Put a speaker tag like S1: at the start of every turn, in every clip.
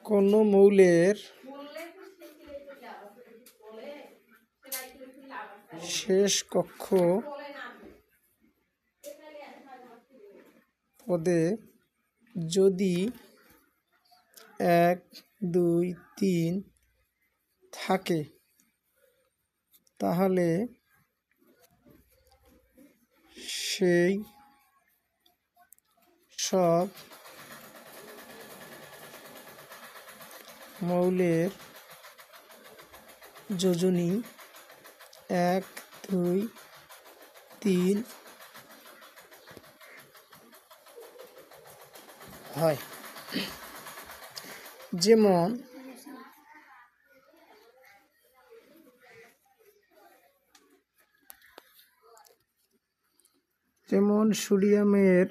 S1: কোন মৌলের শেষ কক্ষ পদে যদি 1, 2, 3 থাকে তাহলে সেই সব মৌলের যোজনী 1, 2, 3 হয়। যেমন সোডিয়ামের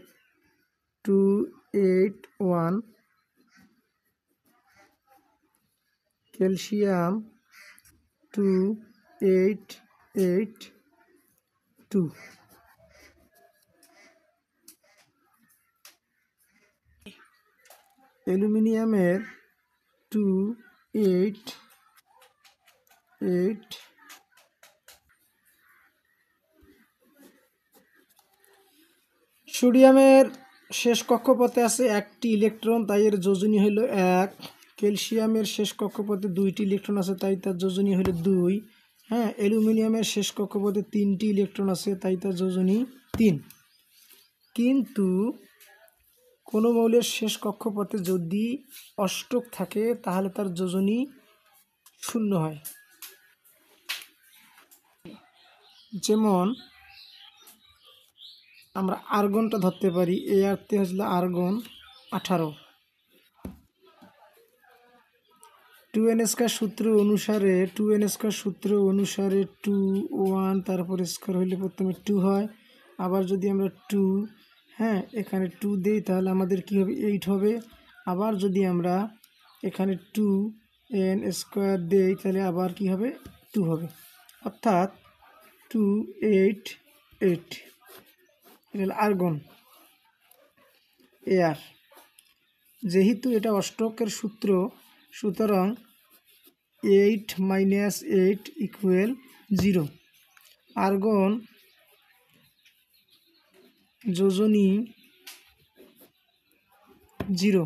S1: 281, ক্যালসিয়াম 2882, অ্যালুমিনিয়ামের 288, সোডিয়ামের শেষ কক্ষপথে আছে 1টি ইলেকট্রন, তাই এর যোজনী হলো 1। ক্যালসিয়ামের শেষ কক্ষপথে 2টি ইলেকট্রন আছে, তাই তার যোজনী হলো 2। হ্যাঁ, অ্যালুমিনিয়ামের শেষ কক্ষপথে 3টি ইলেকট্রন আছে, তাই তার যোজনী 3। কিন্তু কোনো মৌলের শেষ কক্ষপথে যদি অষ্টক থাকে তাহলে তার যোজনী 0 হয়। যেমন আমরা আর্গনটা ধরতে পারি, এই অর্থে হচ্ছিল আর্গন 18। 2n² সূত্র অনুসারে 2 1 তারপর স্কোয়ার হইলে প্রথমে 2 হয়। আবার যদি আমরা 2 এখানে 2 দেই তাহলে আমাদের কি হবে 8 হবে। আবার যদি আমরা এখানে 2n² দেই তাহলে আবার কি হবে 2 হবে, অর্থাৎ 288। এটা আর্গন এয়ার। যেহেতু এটা অষ্টকের সূত্র, সুতরাং 8 - 8 = 0। আর্গন যোজনী 0।